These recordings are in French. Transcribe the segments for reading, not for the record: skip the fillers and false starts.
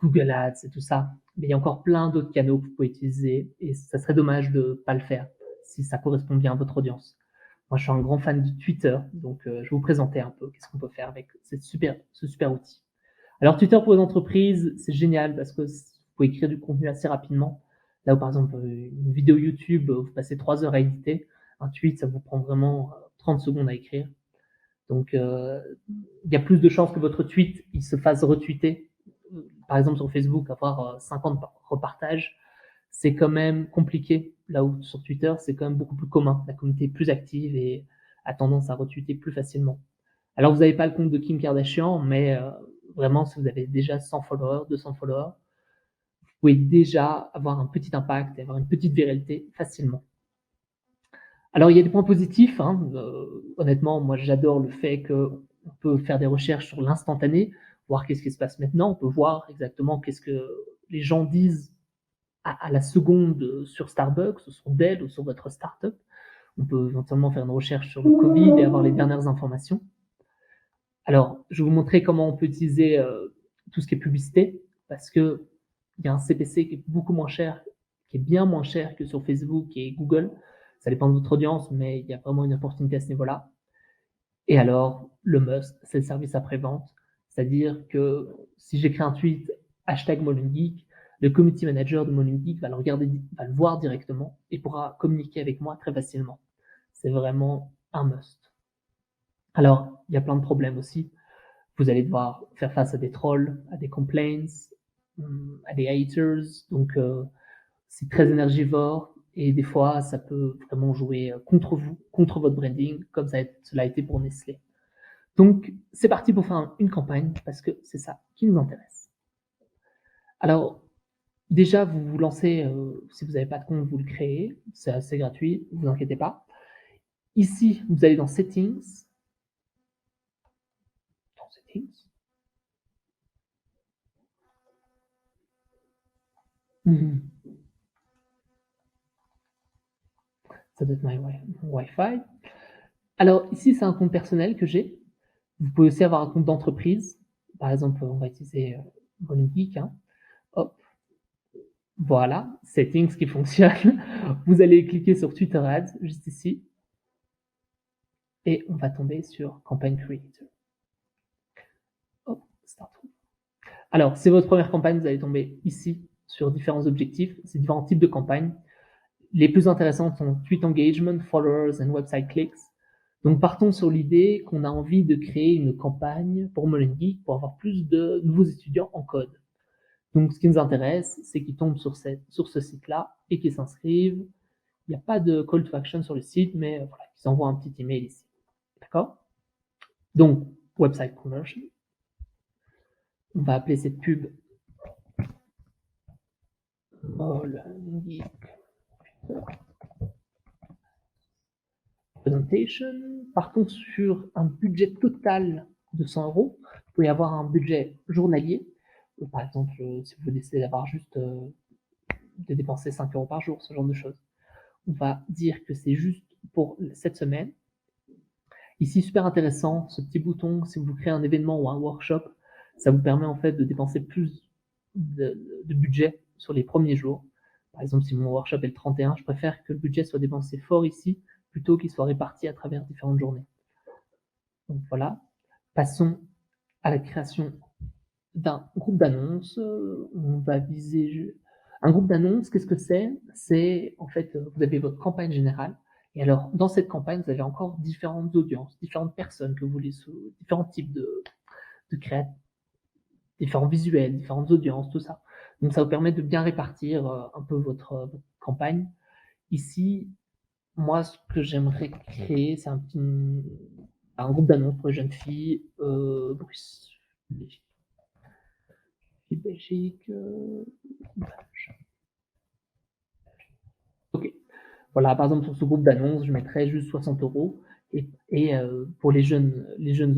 Google Ads et tout ça. Mais il y a encore plein d'autres canaux que vous pouvez utiliser et ça serait dommage de ne pas le faire si ça correspond bien à votre audience. Moi, je suis un grand fan de Twitter, donc je vais vous présenter un peu qu'est-ce qu'on peut faire avec ce super outil. Alors, Twitter pour les entreprises, c'est génial parce que vous pouvez écrire du contenu assez rapidement. Là où, par exemple, une vidéo YouTube, vous passez 3 heures à éditer. Un tweet, ça vous prend vraiment 30 secondes à écrire. Donc, il y a plus de chances que votre tweet il se fasse retweeter. Par exemple, sur Facebook, avoir 50 repartages, c'est quand même compliqué. Là où sur Twitter, c'est quand même beaucoup plus commun. La communauté est plus active et a tendance à retweeter plus facilement. Alors, vous n'avez pas le compte de Kim Kardashian, mais vraiment, si vous avez déjà 100 followers, 200 followers, vous pouvez déjà avoir un petit impact et avoir une petite viralité facilement. Alors, il y a des points positifs. Honnêtement, moi, j'adore le fait qu'on peut faire des recherches sur l'instantané, voir qu'est-ce qui se passe maintenant. On peut voir exactement qu'est-ce que les gens disent à la seconde sur Starbucks, sur Dell ou sur votre startup. On peut éventuellement faire une recherche sur le Covid et avoir les dernières informations. Alors, je vais vous montrer comment on peut utiliser tout ce qui est publicité, parce que il y a un CPC qui est beaucoup moins cher, qui est bien moins cher que sur Facebook et Google. Ça dépend de votre audience, mais il y a vraiment une opportunité à ce niveau-là. Et alors, le must, c'est le service après-vente. C'est-à-dire que si j'écris un tweet hashtag MolenGeek, le community manager de MolenGeek va le regarder, va le voir directement et pourra communiquer avec moi très facilement. C'est vraiment un must. Alors, il y a plein de problèmes aussi. Vous allez devoir faire face à des trolls, à des complaints, à des haters. Donc, c'est très énergivore et des fois, ça peut vraiment jouer contre vous, contre votre branding, comme cela a été pour Nestlé. Donc, c'est parti pour faire une campagne parce que c'est ça qui nous intéresse. Alors, déjà, vous vous lancez, si vous n'avez pas de compte, vous le créez. C'est assez gratuit, ne vous inquiétez pas. Ici, vous allez dans Settings. Dans Settings. Ça doit être my Wi-Fi. Alors, ici, c'est un compte personnel que j'ai. Vous pouvez aussi avoir un compte d'entreprise. Par exemple, on va utiliser MolenGeek. Hop. Voilà, Settings qui fonctionne. Vous allez cliquer sur Twitter Ads, juste ici. Et on va tomber sur Campaign Creator. Hop, start. Alors, c'est votre première campagne, vous allez tomber ici sur différents objectifs, c'est différents types de campagnes. Les plus intéressantes sont Tweet Engagement, Followers and Website Clicks. Donc, partons sur l'idée qu'on a envie de créer une campagne pour MolenGeek pour avoir plus de nouveaux étudiants en code. Donc, ce qui nous intéresse, c'est qu'ils tombent sur ce site-là et qu'ils s'inscrivent. Il n'y a pas de call to action sur le site, mais voilà, qu'ils envoient un petit email ici. D'accord? Donc, Website Conversion. On va appeler cette pub MolenGeek Presentation. Partons sur un budget total de 100 euros. Vous pouvez avoir un budget journalier. Par exemple, si vous décidez d'avoir juste de dépenser 5 euros par jour, ce genre de choses. On va dire que c'est juste pour cette semaine. Ici, super intéressant, ce petit bouton, si vous créez un événement ou un workshop, ça vous permet en fait de dépenser plus de budget sur les premiers jours. Par exemple, si mon workshop est le 31, je préfère que le budget soit dépensé fort ici, plutôt qu'il soit réparti à travers différentes journées. Donc voilà, passons à la création d'un groupe d'annonces. On va viser un groupe d'annonces. Qu'est-ce que c'est? C'est en fait, vous avez votre campagne générale. Et alors, dans cette campagne, vous avez encore différentes audiences, différentes personnes que vous voulez, différents types de créateurs, différents visuels, différentes audiences, tout ça. Donc, ça vous permet de bien répartir un peu votre campagne. Ici, moi, ce que j'aimerais créer, c'est un groupe d'annonces pour les jeunes filles, Belgique. Ok. Voilà, par exemple, sur ce groupe d'annonces, je mettrais juste 60 euros. Et pour les jeunes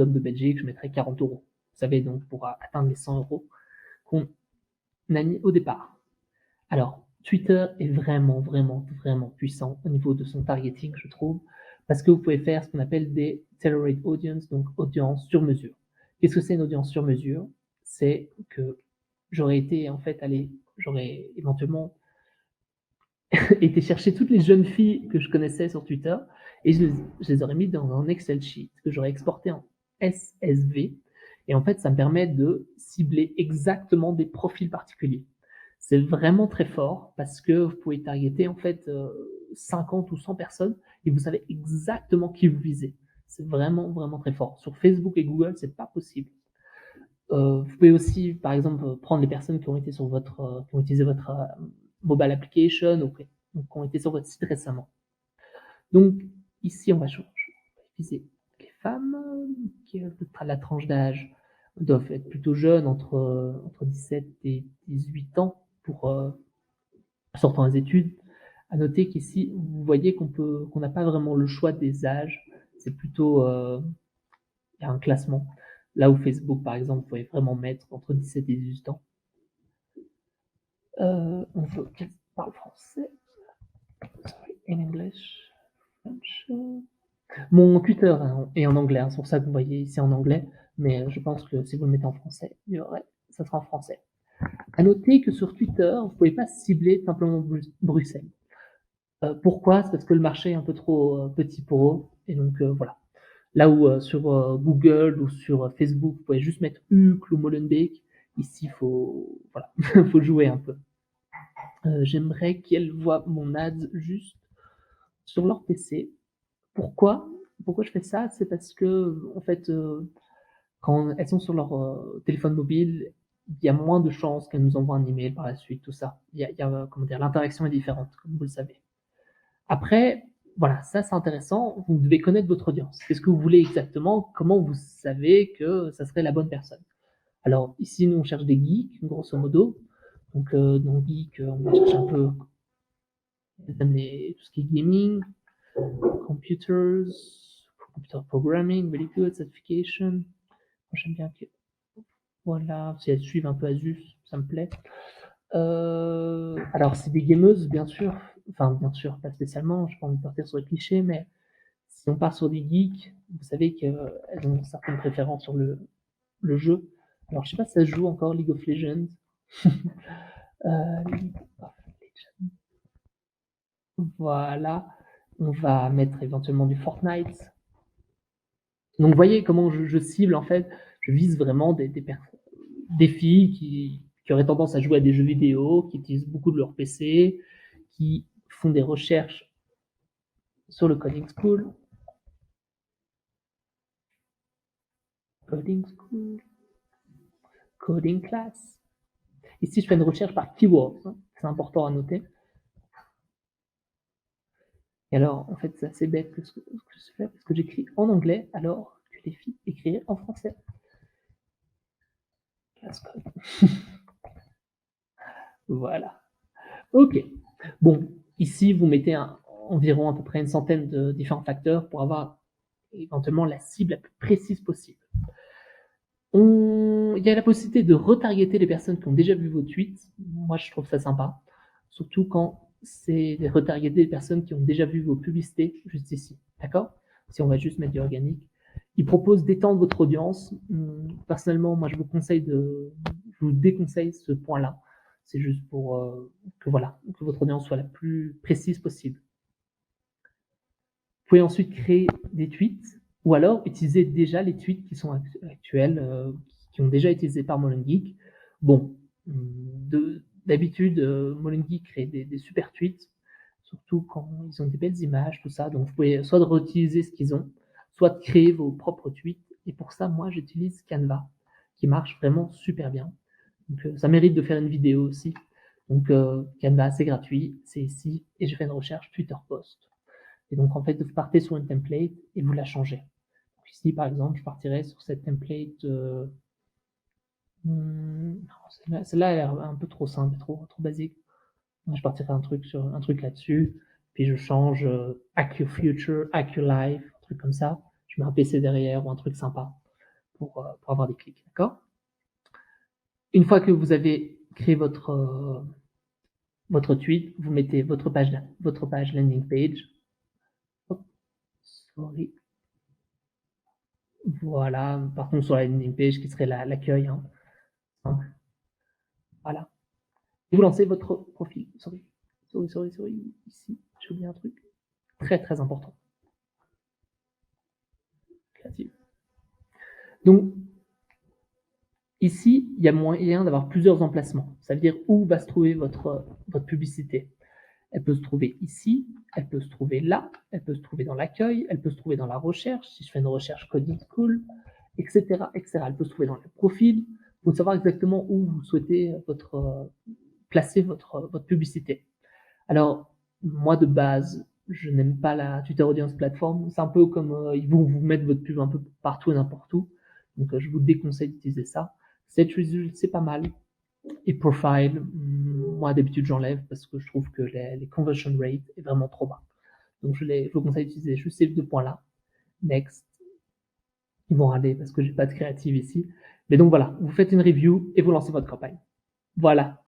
hommes de Belgique, je mettrais 40 euros. Vous savez, donc, pour atteindre les 100 euros qu'on a mis au départ. Alors, Twitter est vraiment, vraiment, vraiment puissant au niveau de son targeting, je trouve, parce que vous pouvez faire ce qu'on appelle des tailored audience, donc audience sur mesure. Qu'est-ce que c'est une audience sur mesure? C'est que j'aurais été en fait j'aurais éventuellement été chercher toutes les jeunes filles que je connaissais sur Twitter et je les aurais mis dans un Excel sheet que j'aurais exporté en SSV. Et en fait, ça me permet de cibler exactement des profils particuliers. C'est vraiment très fort parce que vous pouvez targeter en fait 50 ou 100 personnes et vous savez exactement qui vous visez. C'est vraiment, vraiment très fort. Sur Facebook et Google, c'est pas possible. Vous pouvez aussi, par exemple, prendre les personnes qui ont été sur qui ont utilisé votre mobile application ou qui ont été sur votre site récemment. Donc, ici, on va viser les femmes qui, la tranche d'âge doivent être plutôt jeunes, entre 17 et 18 ans pour sortant des études. À noter qu'ici, vous voyez qu'on n'a pas vraiment le choix des âges. C'est plutôt, il y a un classement. Là où Facebook, par exemple, vous pouvez vraiment mettre entre 17 et 18 ans. On veut qu'elle parle français. Sorry, in English. French. Mon Twitter est en anglais, hein, c'est pour ça que vous voyez ici en anglais, mais je pense que si vous le mettez en français, ça sera en français. À noter que sur Twitter, vous ne pouvez pas cibler simplement Bruxelles. Pourquoi? C'est parce que le marché est un peu trop petit pour eux, et donc voilà. Là où sur Google ou sur Facebook, vous pouvez juste mettre Uccle ou Molenbeek, ici, voilà, faut jouer un peu. J'aimerais qu'elles voient mon ad juste sur leur PC. Pourquoi? Pourquoi je fais ça? C'est parce que, en fait, quand elles sont sur leur téléphone mobile, il y a moins de chances qu'elles nous envoient un email par la suite, tout ça. Comment dire, l'interaction est différente, comme vous le savez. Après, voilà, ça c'est intéressant. Vous devez connaître votre audience. Qu'est-ce que vous voulez exactement? Comment vous savez que ça serait la bonne personne? Alors ici, nous on cherche des geeks, grosso modo. Donc dans geek, on va chercher un peu tout ce qui est gaming, computers, computer programming, really good, certification. Moi, j'aime bien que, voilà, si elles suivent un peu Asus, ça me plaît. Alors, c'est des gameuses, bien sûr. Enfin, bien sûr, pas spécialement. Je pas envie de partir sur les clichés, mais si on part sur des geeks, vous savez qu'elles ont certaines préférences sur le jeu. Alors, je sais pas si ça se joue encore League of Legends. League of Legends. Voilà. On va mettre éventuellement du Fortnite. Donc, vous voyez comment je cible, en fait. Je vise vraiment des filles qui auraient tendance à jouer à des jeux vidéo, qui utilisent beaucoup de leur PC, qui font des recherches sur le coding school. Coding school. Coding class. Ici, je fais une recherche par keywords. Hein. C'est important à noter. Et alors, en fait, c'est assez bête ce que je fais parce que j'écris en anglais alors que les filles écrivent en français. Voilà. Ok. Bon, ici, vous mettez environ à peu près une centaine de différents facteurs pour avoir éventuellement la cible la plus précise possible. Il y a la possibilité de retargeter les personnes qui ont déjà vu vos tweets. Moi, je trouve ça sympa. Surtout quand c'est de retargeter les personnes qui ont déjà vu vos publicités juste ici. D'accord? Si on va juste mettre du organique. Il propose d'étendre votre audience. Personnellement, moi, je vous déconseille ce point-là. C'est juste pour que votre audience soit la plus précise possible. Vous pouvez ensuite créer des tweets ou alors utiliser déjà les tweets qui sont actuels, qui ont déjà été utilisés par MolenGeek. Bon, d'habitude, MolenGeek crée des super tweets, surtout quand ils ont des belles images, tout ça. Donc, vous pouvez soit de réutiliser ce qu'ils ont, soit de créer vos propres tweets. Et pour ça, moi, j'utilise Canva, qui marche vraiment super bien. Donc, ça mérite de faire une vidéo aussi. Donc, Canva, c'est gratuit, c'est ici, et je fais une recherche Twitter Post. Et donc, en fait, vous partez sur une template et vous la changez. Donc, ici, par exemple, je partirais sur cette template. Celle-là, elle est un peu trop simple, trop basique. Je partirais sur un truc là-dessus. Puis je change AccuFuture, AccuLife, un truc comme ça. Je mets un PC derrière ou un truc sympa pour avoir des clics. D'accord? Une fois que vous avez créé votre tweet, vous mettez votre page landing page. Hop, sorry. Voilà, par contre sur la landing page qui serait l'accueil. Hein. Voilà. Et vous lancez votre profil. Sorry. Ici, j'ai oublié un truc. Très, très important. Créative. Donc, ici, il y a moyen d'avoir plusieurs emplacements. Ça veut dire où va se trouver votre publicité. Elle peut se trouver ici, elle peut se trouver là, elle peut se trouver dans l'accueil, elle peut se trouver dans la recherche, si je fais une recherche coding school, etc., etc. Elle peut se trouver dans le profil. Il faut savoir exactement où vous souhaitez placer votre publicité. Alors, moi, de base, je n'aime pas la Twitter Audience Platform. C'est un peu comme ils vont vous mettre votre pub un peu partout et n'importe où. Donc, je vous déconseille d'utiliser ça. Set Result, c'est pas mal. Et Profile, moi, d'habitude, j'enlève parce que je trouve que les conversion rate est vraiment trop bas. Donc, je vous conseille d'utiliser juste ces deux points-là. Next. Ils vont râler parce que j'ai pas de créative ici. Mais donc, voilà. Vous faites une review et vous lancez votre campagne. Voilà.